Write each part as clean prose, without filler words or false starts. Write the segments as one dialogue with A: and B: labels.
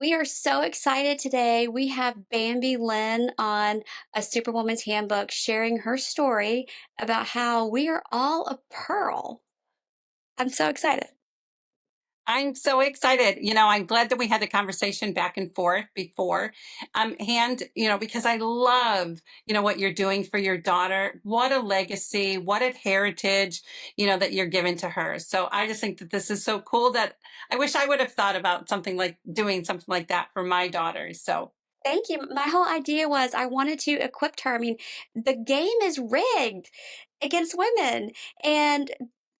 A: We are so excited today. We have Bambi Lynn on a Superwoman's Handbook sharing her story about how we are all a pearl. I'm so excited.
B: I'm so excited. I'm glad that we had the conversation back and forth before. Because I love, what you're doing for your daughter. What a legacy, what a heritage, that you're giving to her. So I just think that this is so cool that I wish I would have thought about something like doing something like that for my daughters. So
A: Thank you. My whole idea was I wanted to equip her. I mean, the game is rigged against women, and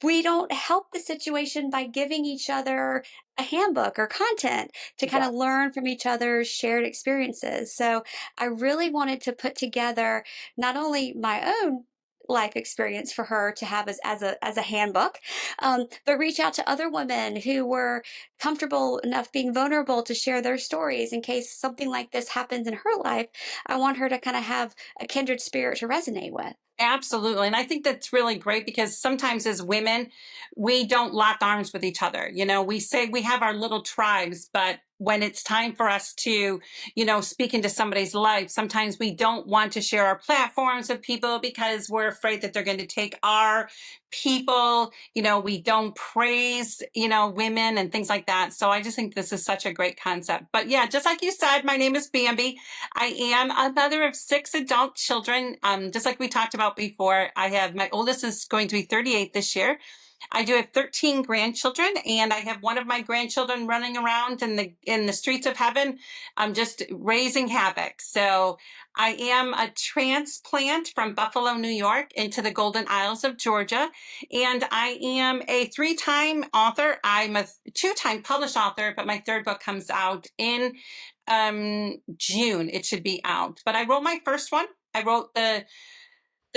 A: we don't help the situation by giving each other a handbook or content to kind of
B: yes.
A: learn from each other's shared experiences. So I really wanted to put together not only my own life experience for her to have as a handbook, but reach out to other women who were comfortable enough being vulnerable to share their stories in case something like this happens in her life. I want her to kind of have a kindred spirit to resonate with.
B: Absolutely. And I think that's really great because sometimes as women, we don't lock arms with each other. We say we have our little tribes, but when it's time for us to, speak into somebody's life, sometimes we don't want to share our platforms with people because we're afraid that they're going to take our people. We don't praise, women and things like that. So I just think this is such a great concept. But yeah, just like you said, my name is Bambi. I am a mother of 6 adult children. Just like we talked about before, I have my oldest is going to be 38 this year. I do have 13 grandchildren, and I have one of my grandchildren running around in the streets of heaven. I'm just raising havoc. So I am a transplant from Buffalo, New York, into the Golden Isles of Georgia, and I am a 3-time author. I'm a 2-time published author, but my third book comes out in June. It should be out. But I wrote my first one. I wrote the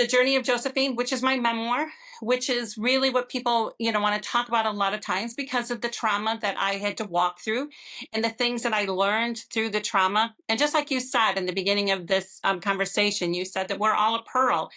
B: Journey of Josephine, which is my memoir, which is really what people, want to talk about a lot of times because of the trauma that I had to walk through and the things that I learned through the trauma. And just like you said in the beginning of this conversation, you said that we're all a pearl.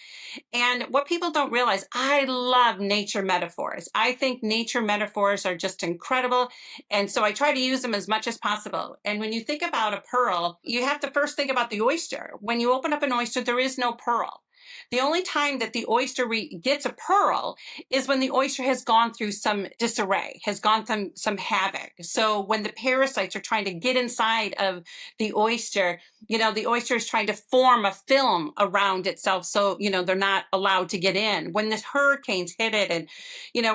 B: And what people don't realize, I love nature metaphors. I think nature metaphors are just incredible. And so I try to use them as much as possible. And when you think about a pearl, you have to first think about the oyster. When you open up an oyster, there is no pearl. The only time that the oyster gets a pearl is when the oyster has gone through some disarray, has gone through some havoc. So when the parasites are trying to get inside of the oyster, the oyster is trying to form a film around itself. So, they're not allowed to get in. When the hurricanes hit it and,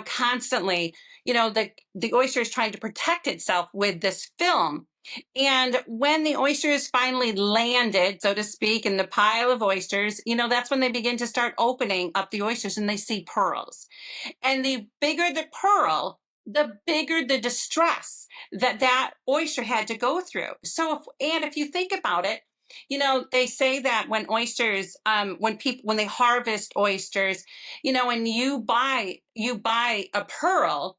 B: constantly, the oyster is trying to protect itself with this film. And when the oysters finally landed, so to speak, in the pile of oysters, that's when they begin to start opening up the oysters and they see pearls. And the bigger the pearl, the bigger the distress that oyster had to go through. And if you think about it, they say that when oysters, when they harvest oysters, and you buy a pearl,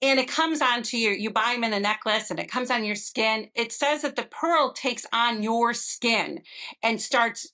B: and it comes onto you buy them in a necklace and it comes on your skin. It says that the pearl takes on your skin and starts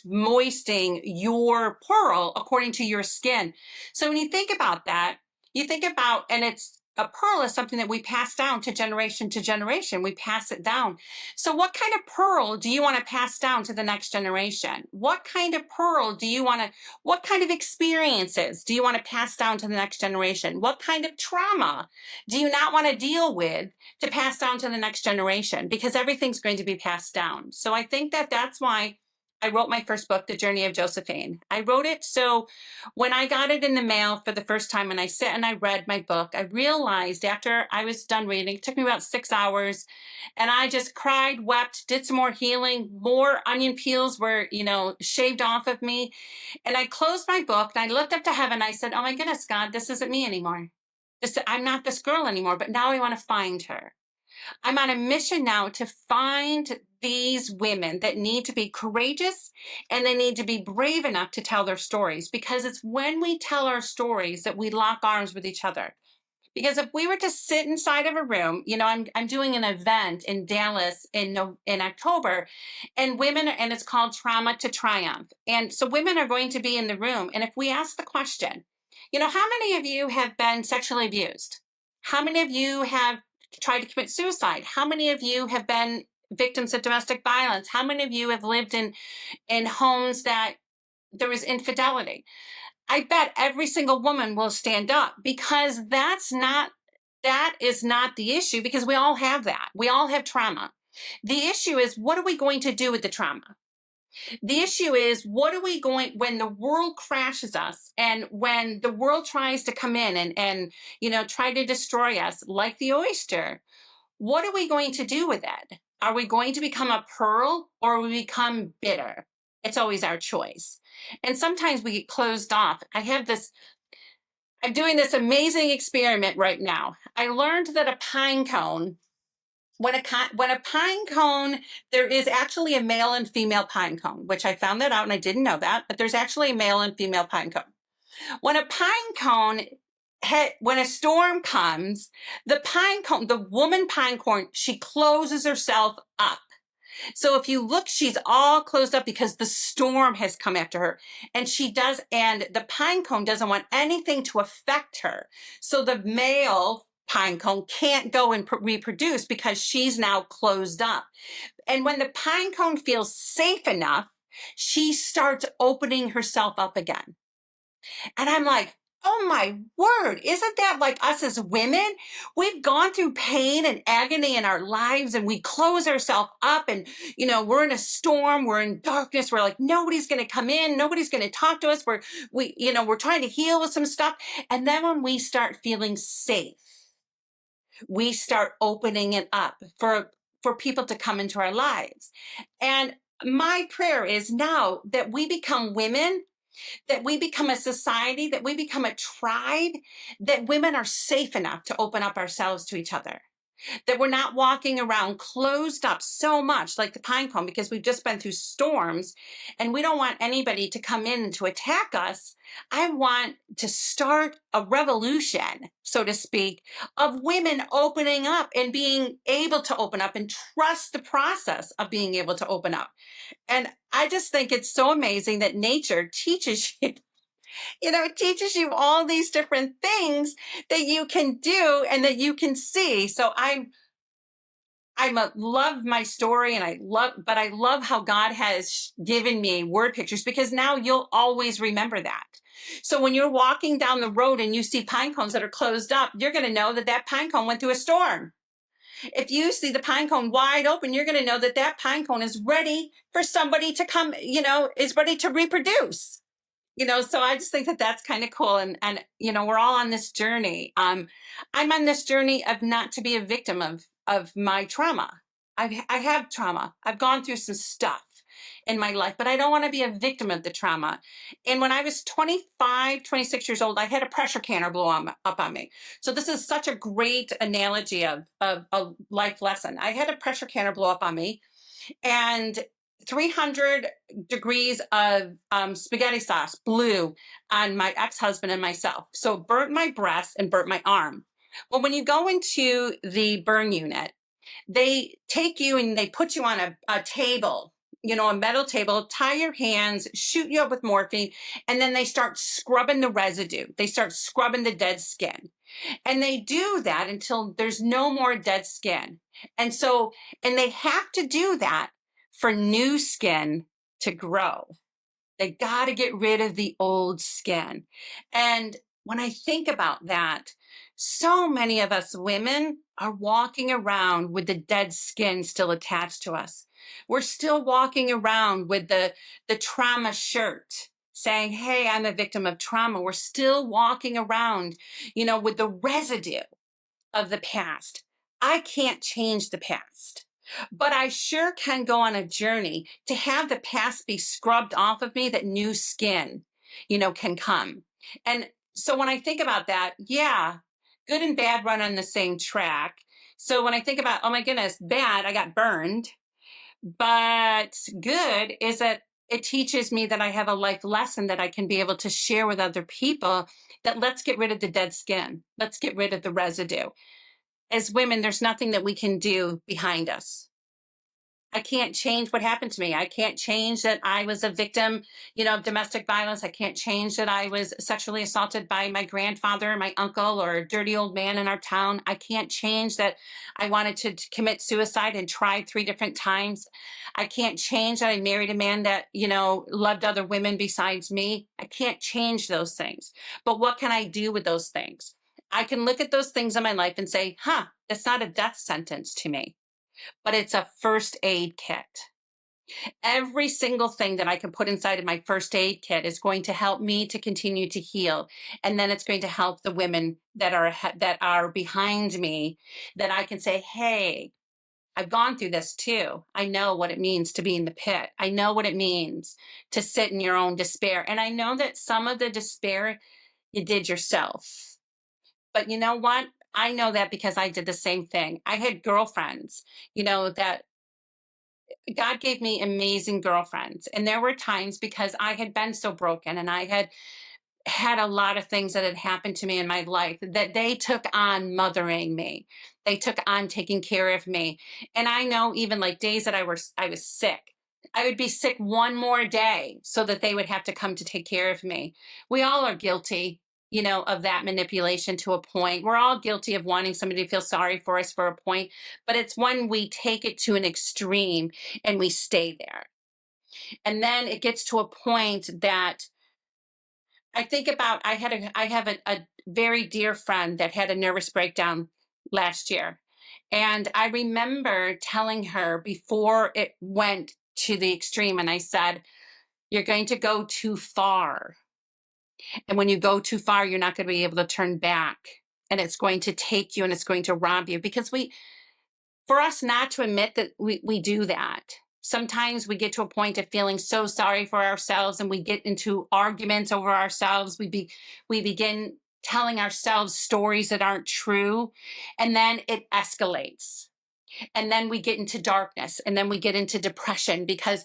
B: moistening your pearl according to your skin. So when you think about that, you think about, and it's a pearl is something that we pass down to generation. We pass it down. So what kind of pearl do you want to pass down to the next generation? What kind of pearl do you want to what kind of experiences do you want to pass down to the next generation? What kind of trauma do you not want to deal with to pass down to the next generation? Because everything's going to be passed down. So I think that that's why I wrote my first book, The Journey of Josephine. I wrote it so when I got it in the mail for the first time and I sat and I read my book, I realized after I was done reading, it took me about 6 hours, and I just cried, wept, did some more healing, more onion peels were, shaved off of me. And I closed my book and I looked up to heaven. I said, oh my goodness, God, this isn't me anymore. I'm not this girl anymore, but now I want to find her. I'm on a mission now to find these women that need to be courageous and they need to be brave enough to tell their stories, because it's when we tell our stories that we lock arms with each other. Because if we were to sit inside of a room, I'm doing an event in Dallas in October, and it's called Trauma to Triumph. And so women are going to be in the room. And if we ask the question, how many of you have been sexually abused? How many of you have tried to commit suicide? How many of you have been victims of domestic violence? How many of you have lived in homes that there was infidelity? I bet every single woman will stand up, because that is not the issue, because we all have that. We all have trauma. The issue is, what are we going to do with the trauma? The issue is, what are we going, when the world crashes us, and when the world tries to come in and try to destroy us like the oyster, what are we going to do with it? Are we going to become a pearl, or we become bitter? It's always our choice. And sometimes we get closed off. I'm doing this amazing experiment right now. I learned that a pine cone, when a pine cone, there is actually a male and female pine cone, which I found that out and I didn't know that, but there's actually a male and female pine cone. When a pine cone, when a storm comes, the pine cone, the woman pine cone, she closes herself up. So if you look, she's all closed up because the storm has come after her. And the pine cone doesn't want anything to affect her. So the male pine cone can't go and reproduce because she's now closed up. And when the pine cone feels safe enough, she starts opening herself up again. And I'm like, oh my word, isn't that like us as women? We've gone through pain and agony in our lives, and we close ourselves up, and, we're in a storm, we're in darkness. We're like, nobody's going to come in. Nobody's going to talk to us. We're trying to heal with some stuff. And then when we start feeling safe, we start opening it up for people to come into our lives. And my prayer is now that we become women, that we become a society, that we become a tribe, that women are safe enough to open up ourselves to each other, that we're not walking around closed up so much like the pine cone, because we've just been through storms and we don't want anybody to come in and to attack us. I want to start a revolution, so to speak, of women opening up and being able to open up and trust the process of being able to open up. And I just think it's so amazing that nature teaches you, it teaches you all these different things that you can do and that you can see. So love my story, and I love how God has given me word pictures, because now you'll always remember that. So when you're walking down the road and you see pine cones that are closed up, you're going to know that that pine cone went through a storm. If you see the pine cone wide open, you're going to know that that pine cone is ready for somebody to come, is ready to reproduce. So I just think that that's kind of cool. And we're all on this journey. I'm on this journey of not to be a victim of my trauma. I have trauma. I've gone through some stuff in my life, but I don't want to be a victim of the trauma. And when I was 25, 26 years old, I had a pressure canner blow up on me. So this is such a great analogy of a life lesson. I had a pressure canner blow up on me, and 300 degrees of spaghetti sauce blew on my ex-husband and myself. So burnt my breast and burnt my arm. Well, when you go into the burn unit, they take you and they put you on a table, a metal table, tie your hands, shoot you up with morphine, and then they start scrubbing the residue. They start scrubbing the dead skin. And they do that until there's no more dead skin. And they have to do that for new skin to grow. They got to get rid of the old skin. And when I think about that, so many of us women are walking around with the dead skin still attached to us. We're still walking around with the trauma shirt saying, hey, I'm a victim of trauma. We're still walking around, with the residue of the past. I can't change the past, but I sure can go on a journey to have the past be scrubbed off of me, that new skin, can come. And so when I think about that, yeah, good and bad run on the same track. So when I think about, oh my goodness, bad, I got burned, but good is that it teaches me that I have a life lesson that I can be able to share with other people, that let's get rid of the dead skin. Let's get rid of the residue. As women, there's nothing that we can do behind us. I can't change what happened to me. I can't change that I was a victim, of domestic violence. I can't change that I was sexually assaulted by my grandfather, my uncle, or a dirty old man in our town. I can't change that I wanted to commit suicide and tried 3 different times. I can't change that I married a man that, loved other women besides me. I can't change those things. But what can I do with those things? I can look at those things in my life and say, huh, that's not a death sentence to me, but it's a first aid kit. Every single thing that I can put inside of my first aid kit is going to help me to continue to heal. And then it's going to help the women that are behind me, that I can say, hey, I've gone through this too. I know what it means to be in the pit. I know what it means to sit in your own despair. And I know that some of the despair you did yourself. But you know what? I know that because I did the same thing. I had girlfriends, that God gave me amazing girlfriends. And there were times, because I had been so broken and I had a lot of things that had happened to me in my life, that they took on mothering me. They took on taking care of me. And I know, even like days that I was sick, I would be sick one more day so that they would have to come to take care of me. We all are guilty, of that manipulation to a point. We're all guilty of wanting somebody to feel sorry for us for a point, but it's when we take it to an extreme and we stay there. And then it gets to a point that I think about. I have a very dear friend that had a nervous breakdown last year. And I remember telling her before it went to the extreme, and I said, you're going to go too far. And when you go too far, you're not going to be able to turn back. And it's going to take you and it's going to rob you, because for us not to admit that we do that. Sometimes we get to a point of feeling so sorry for ourselves and we get into arguments over ourselves. We begin telling ourselves stories that aren't true, and then it escalates. And then we get into darkness, and then we get into depression, because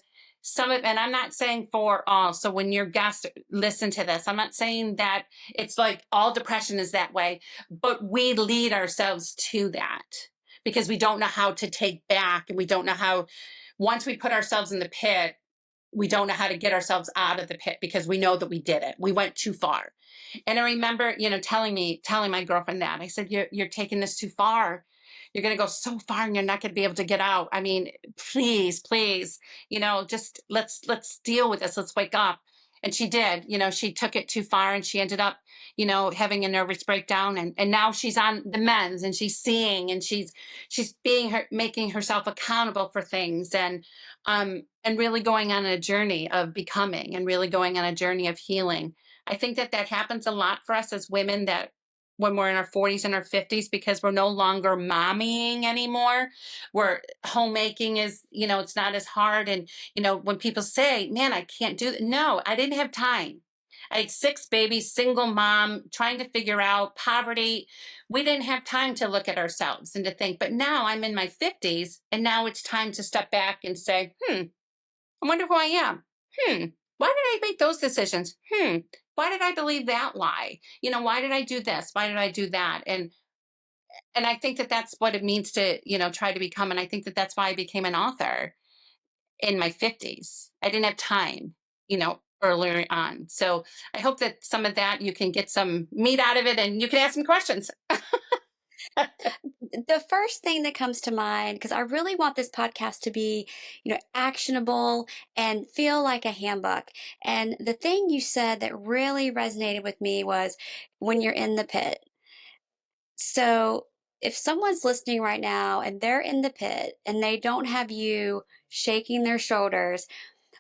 B: and I'm not saying for all, so when your guests listen to this, I'm not saying that it's like all depression is that way, but we lead ourselves to that because we don't know how to take back, and we don't know how, once we put ourselves in the pit, we don't know how to get ourselves out of the pit, because we know that we did it. We went too far. And I remember, telling my girlfriend that. I said, you're taking this too far. You're going to go so far and you're not going to be able to get out. I mean, please, please, just let's deal with this. Let's wake up. And she did. She took it too far, and she ended up, having a nervous breakdown, and now she's on the mends, and she's seeing, and she's making herself accountable for things, and really going on a journey of becoming, and really going on a journey of healing. I think that happens a lot for us as women, that when we're in our 40s and our 50s, because we're no longer mommying anymore. We're homemaking is, it's not as hard. And, when people say, man, I can't do that. No, I didn't have time. I had 6 babies, single mom, trying to figure out poverty. We didn't have time to look at ourselves and to think. But now I'm in my 50s, and now it's time to step back and say, I wonder who I am. Why did I make those decisions? Why did I believe that lie? Why did I do this? Why did I do that? And I think that that's what it means to, try to become. And I think that that's why I became an author in my 50s. I didn't have time, earlier on. So I hope that some of that you can get some meat out of it, and you can ask me questions.
A: The first thing that comes to mind, because I really want this podcast to be, actionable and feel like a handbook. And the thing you said that really resonated with me was when you're in the pit. So if someone's listening right now and they're in the pit and they don't have you shaking their shoulders,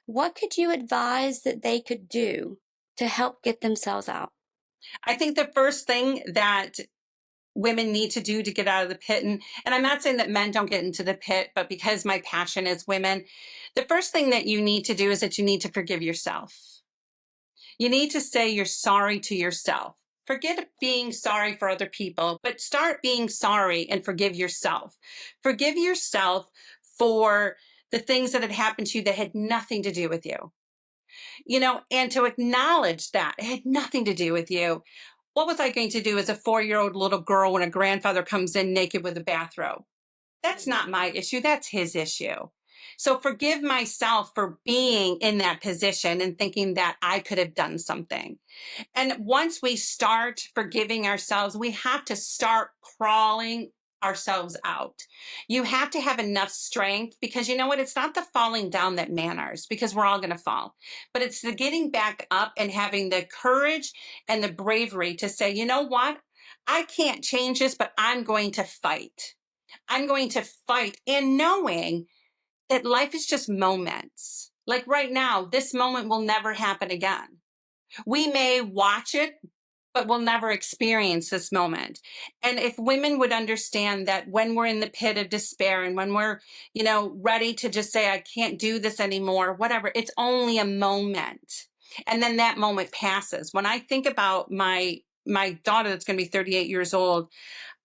A: what could you advise that they could do to help get themselves out?
B: I think the first thing that women need to do to get out of the pit, and I'm not saying that men don't get into the pit, but because my passion is women, the first thing that you need to do is that you need to forgive yourself. You need to say you're sorry to yourself. Forget being sorry for other people, but start being sorry and forgive yourself. Forgive yourself for the things that had happened to you that had nothing to do with you, and to acknowledge that it had nothing to do with you. What was I going to do as a 4-year-old little girl when a grandfather comes in naked with a bathrobe? That's not my issue. That's his issue. So forgive myself for being in that position and thinking that I could have done something. And once we start forgiving ourselves, we have to start crawling ourselves out. You have to have enough strength, because you know what? It's not the falling down that matters, because we're all going to fall, but it's the getting back up and having the courage and the bravery to say, you know what? I can't change this, but I'm going to fight. I'm going to fight, and knowing that life is just moments. Like right now, this moment will never happen again. We may watch it, but we'll never experience this moment. And if women would understand that when we're in the pit of despair and when we're, ready to just say, I can't do this anymore, whatever, it's only a moment. And then that moment passes. When I think about my daughter that's going to be 38 years old,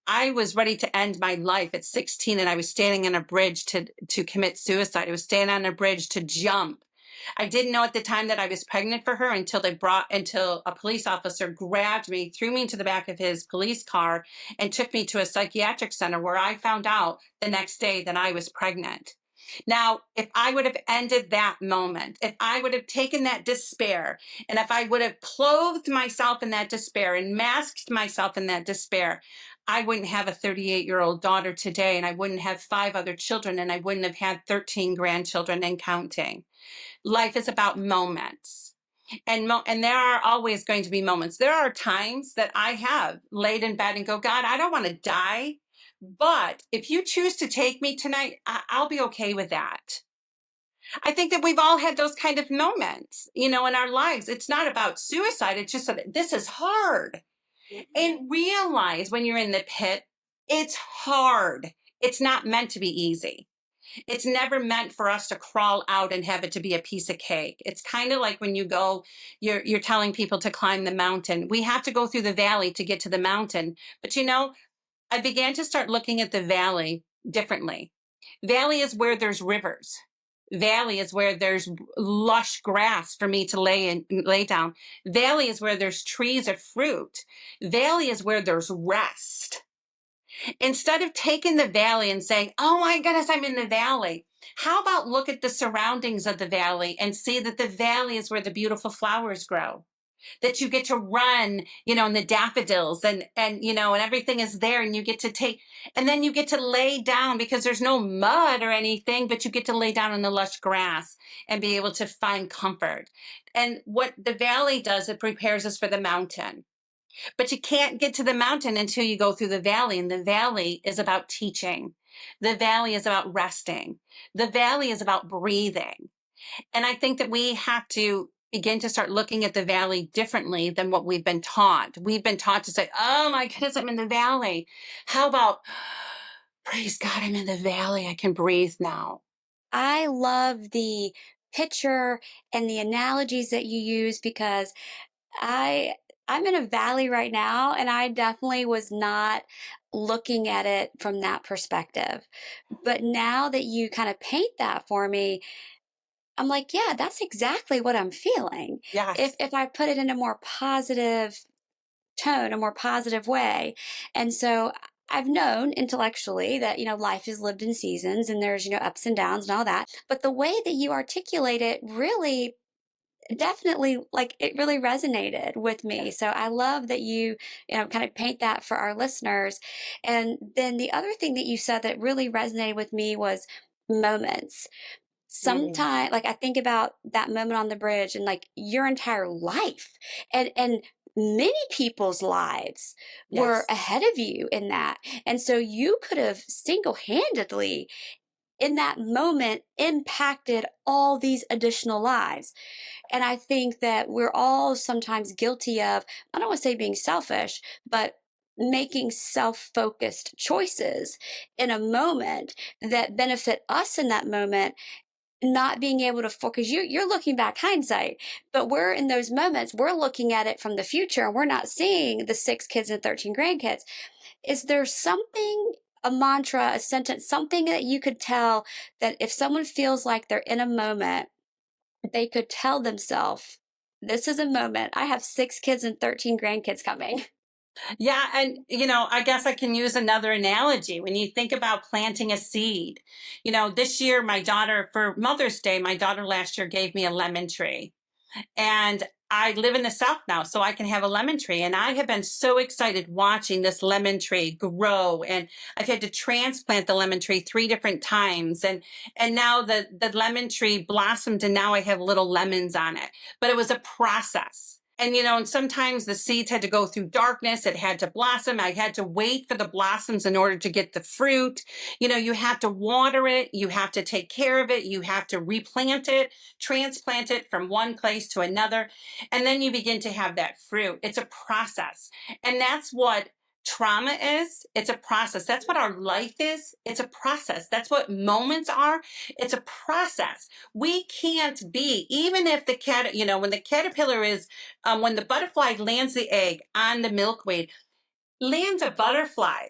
B: I was ready to end my life at 16, and I was standing on a bridge to commit suicide. I was standing on a bridge to jump. I didn't know at the time that I was pregnant for her until a police officer grabbed me, threw me into the back of his police car, and took me to a psychiatric center where I found out the next day that I was pregnant. Now, if I would have ended that moment, if I would have taken that despair, and if I would have clothed myself in that despair and masked myself in that despair, I wouldn't have a 38-year-old daughter today, and I wouldn't have 5 other children, and I wouldn't have had 13 grandchildren and counting. Life is about moments. And there are always going to be moments. There are times that I have laid in bed and go, God, I don't want to die, but if you choose to take me tonight, I'll be okay with that. I think that we've all had those kind of moments, in our lives. It's not about suicide. It's just that this is hard. And realize when you're in the pit, it's hard. It's not meant to be easy. It's never meant for us to crawl out and have it to be a piece of cake. It's kind of like when you're telling people to climb the mountain. We have to go through the valley to get to the mountain. But I began to start looking at the valley differently. Valley is where there's rivers. Valley is where there's lush grass for me to lay down. Valley is where there's trees of fruit. Valley is where there's rest. Instead of taking the valley and saying, oh my goodness, I'm in the valley. How about look at the surroundings of the valley and see that the valley is where the beautiful flowers grow, that you get to run, in the daffodils and everything is there, and you get to and then you get to lay down because there's no mud or anything, but you get to lay down in the lush grass and be able to find comfort. And what the valley does, it prepares us for the mountain. But you can't get to the mountain until you go through the valley. And the valley is about teaching. The valley is about resting. The valley is about breathing. And I think that we have to begin to start looking at the valley differently than what we've been taught. We've been taught to say, oh my goodness, I'm in the valley. How about, praise God, I'm in the valley. I can breathe now.
A: I love the picture and the analogies that you use because I I'm in a valley right now and I definitely was not looking at it from that perspective. But now that you kind of paint that for me, I'm like, yeah, that's exactly what I'm feeling. If
B: Yes.
A: if I put it in a more positive tone, a more positive way. And so I've known intellectually that, life is lived in seasons and there's, ups and downs and all that. But the way that you articulate it really definitely like it really resonated with me. So I love that you kind of paint that for our listeners. And then the other thing that you said that really resonated with me was moments.
B: Mm,
A: Sometimes like I think about that moment on the bridge and like your entire life and many people's lives were
B: yes.
A: ahead of you in that. And so you could have single-handedly in that moment impacted all these additional lives. And I think that we're all sometimes guilty of, I don't want to say being selfish, but making self focused choices in a moment that benefit us in that moment, not being able to focus. You're looking back hindsight, but we're in those moments, we're looking at it from the future and we're not seeing the 6 kids and 13 grandkids. Is there something, a mantra, a sentence, something that you could tell that if someone feels like they're in a moment, they could tell themselves, this is a moment. I have 6 kids and 13 grandkids coming.
B: Yeah, and I guess I can use another analogy. When you think about planting a seed, this year, my daughter, for Mother's Day, my daughter last year gave me a lemon tree. And I live in the South now, so I can have a lemon tree. And I have been so excited watching this lemon tree grow. And I've had to transplant the lemon tree 3 different times. And now the lemon tree blossomed, and now I have little lemons on it. But it was a process. And sometimes the seeds had to go through darkness. It had to blossom. I had to wait for the blossoms in order to get the fruit. You have to water it. You have to take care of it. You have to replant it, transplant it from one place to another, and then you begin to have that fruit. It's a process. And that's what trauma is. It's a process. That's what our life is. It's a process. That's what moments are. It's a process. We can't be, even if when the caterpillar is, when the butterfly lands the egg on the milkweed, lands a butterfly,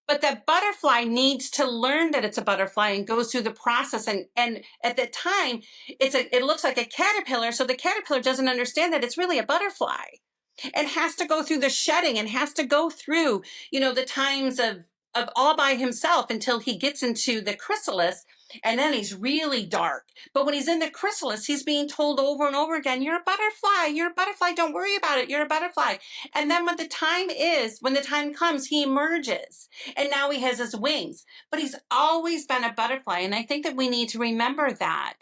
B: but that butterfly needs to learn that it's a butterfly and goes through the process. And at the time, it looks like a caterpillar, so the caterpillar doesn't understand that it's really a butterfly, and has to go through the shedding, and has to go through the times of all by himself until he gets into the chrysalis. And then he's really dark. But when he's in the chrysalis, he's being told over and over again, you're a butterfly, you're a butterfly, don't worry about it, you're a butterfly. And then when the time comes, he emerges, and now he has his wings. But he's always been a butterfly. And I think that we need to remember that.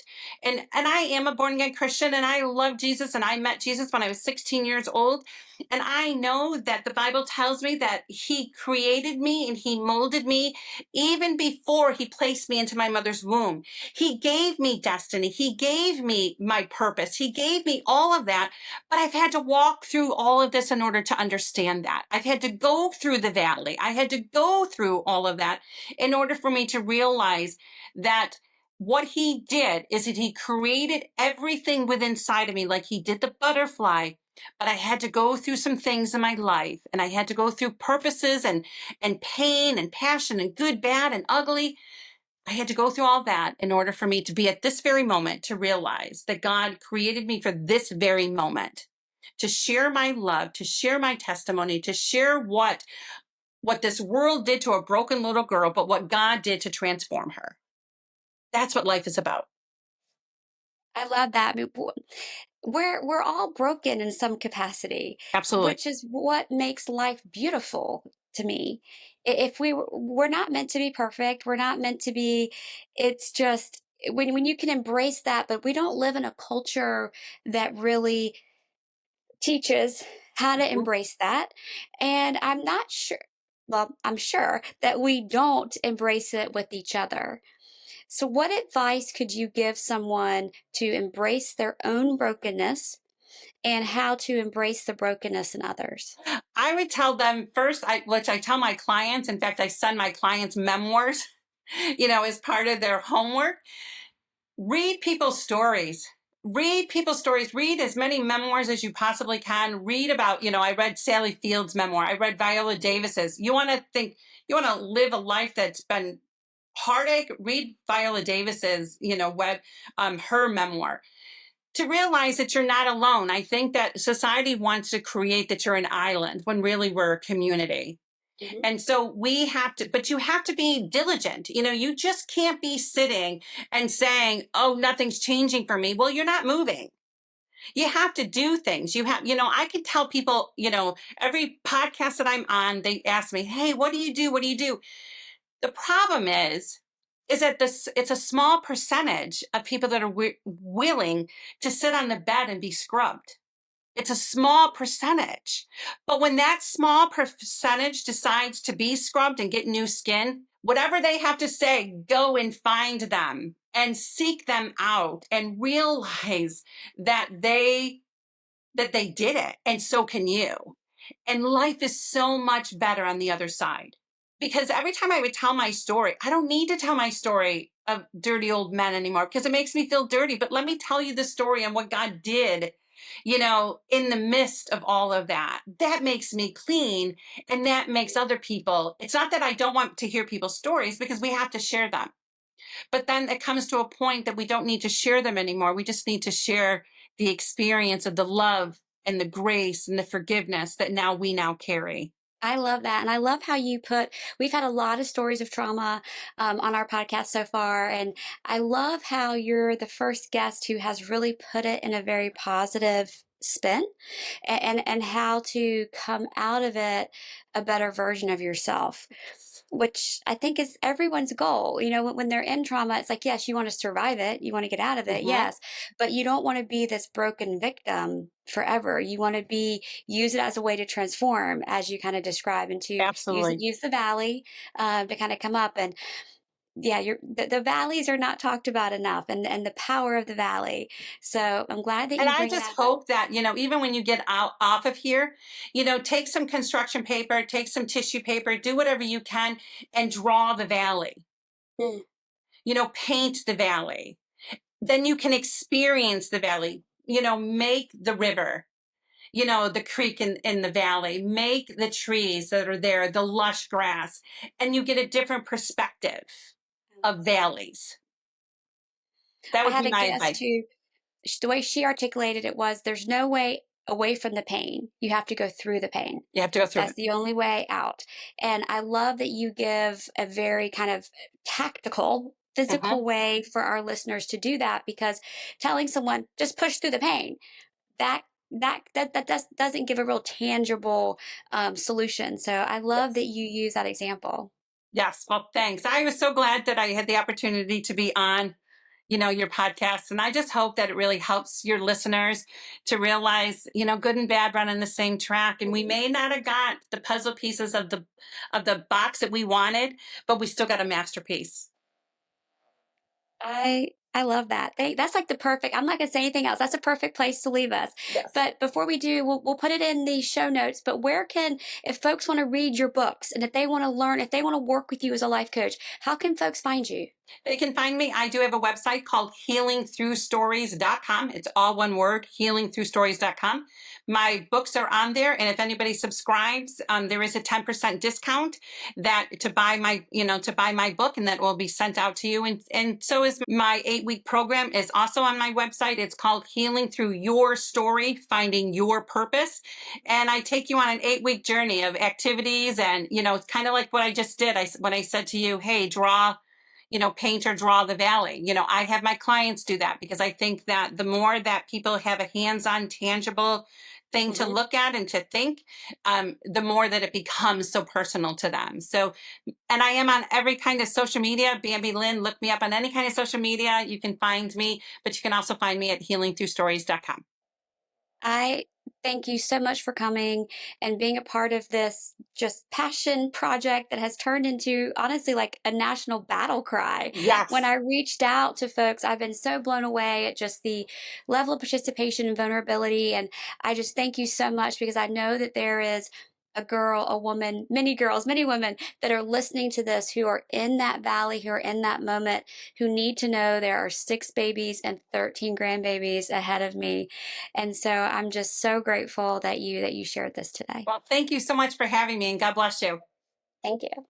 B: And I am a born again Christian, and I love Jesus, and I met Jesus when I was 16 years old. And I know that the Bible tells me that he created me and he molded me even before he placed me into my mother's womb. He gave me destiny. He gave me my purpose. He gave me all of that. But I've had to walk through all of this in order to understand that. I've had to go through the valley. I had to go through all of that in order for me to realize that what he did is that he created everything within inside of me, like he did the butterfly. But I had to go through some things in my life, and I had to go through purposes and pain and passion and good, bad, and ugly. I had to go through all that in order for me to be at this very moment, to realize that God created me for this very moment, to share my love, to share my testimony, to share what this world did to a broken little girl, but what God did to transform her. That's what life is about.
A: I love that. I mean, we're all broken in some capacity,
B: Absolutely.
A: which is what makes life beautiful to me. If we're not meant to be perfect, we're not meant to be. It's just when you can embrace that, but we don't live in a culture that really teaches how to
B: Mhm.
A: embrace that. And I'm not sure. Well, I'm sure that we don't embrace it with each other. So, what advice could you give someone to embrace their own brokenness and how to embrace the brokenness in others?
B: I would tell them first, which I tell my clients. In fact, I send my clients memoirs, as part of their homework. Read people's stories. Read people's stories. Read as many memoirs as you possibly can. Read about, I read Sally Field's memoir. I read Viola Davis's. You want to live a life that's been heartache? Read Viola Davis's, her memoir, to realize that you're not alone. I think that society wants to create that you're an island when really we're a community.
A: Mhm.
B: And so but you have to be diligent. You just can't be sitting and saying, oh, nothing's changing for me. Well, you're not moving. You have to do things. I can tell people, every podcast that I'm on, they ask me, hey, what do you do? What do you do? The problem is that it's a small percentage of people that are willing to sit on the bed and be scrubbed. It's a small percentage. But when that small percentage decides to be scrubbed and get new skin, whatever they have to say, go and find them and seek them out and realize that they did it, and so can you. And life is so much better on the other side. Because every time I would tell my story, I don't need to tell my story of dirty old men anymore because it makes me feel dirty. But let me tell you the story and what God did, in the midst of all of that. That makes me clean, and that makes other people. It's not that I don't want to hear people's stories, because we have to share them. But then it comes to a point that we don't need to share them anymore. We just need to share the experience of the love and the grace and the forgiveness that we now carry.
A: I love that. And I love how we've had a lot of stories of trauma on our podcast so far. And I love how you're the first guest who has really put it in a very positive spin and how to come out of it a better version of yourself, which I think is everyone's goal. You know, when they're in trauma, it's like, yes, you want to survive it, you want to get out of it,
B: Hmm.
A: yes, but you don't want to be this broken victim forever. You want to use it as a way to transform, as you kind of describe, and to
B: Absolutely.
A: use the valley to kind of come up. And yeah, the valleys are not talked about enough, and the power of the valley. So I'm glad that
B: And
A: you
B: I
A: bring
B: just
A: that up.
B: hope that, even when you get out off of here, take some construction paper, take some tissue paper, do whatever you can and draw the valley,
A: Mm,
B: paint the valley. Then you can experience the valley, make the river, the creek in the valley, make the trees that are there, the lush grass, and you get a different perspective
A: I
B: of
A: love that.
B: valleys. That
A: I
B: would
A: had
B: be
A: a
B: my
A: guest
B: advice.
A: who the way she articulated it was, there's no way away from the pain. You have to go through the pain.
B: You have to go through
A: That's
B: it.
A: the only way out. And I love that you give a very kind of tactical,
B: Hmm.
A: physical way for our listeners to do that, because telling someone just push through the pain, doesn't give a real tangible solution. So I love that
B: Yes.
A: you use that example.
B: Yes. Well, thanks. I was so glad that I had the opportunity to be on, your podcast. And I just hope that it really helps your listeners to realize, good and bad run on the same track. And we
A: Mhm.
B: may not have got the puzzle pieces of the box that we wanted, but we still got a masterpiece.
A: I love that. That's like the perfect. I'm not going to say anything else. That's a perfect place to leave us.
B: Yes.
A: But before we do, we'll put it in the show notes. But where can, if folks want to read your books and if they want to learn, if they want to work with you as a life coach, how can folks find you?
B: They can find me. I do have a website called healingthroughstories.com. It's all one word, healingthroughstories.com. My books are on there. And if anybody subscribes, there is a 10% discount that to buy my book, and that will be sent out to you. And so is my 8-week program is also on my website. It's called Healing Through Your Story, Finding Your Purpose. And I take you on an 8-week journey of activities. And, it's kind of like what I just did. When I said to you, hey, paint or draw the valley. I have my clients do that because I think that the more that people have a hands-on, tangible thing to
A: Mhm.
B: look at and to think, the more that it becomes so personal to them. So, and I am on every kind of social media. Bambi Lynn, look me up on any kind of social media. You can find me, but you can also find me at healingthroughstories.com.
A: I thank you so much for coming and being a part of this just passion project that has turned into, honestly, like a national battle cry. When
B: Yes.
A: I reached out to folks, I've been so blown away at just the level of participation and vulnerability. And I just thank you so much, because I know that there is a girl, a woman, many girls, many women that are listening to this, who are in that valley, who are in that moment, who need to know there are 6 babies and 13 grandbabies ahead of me. And so I'm just so grateful that you shared this today.
B: Well, thank you so much for having me, and God bless you.
A: Thank you.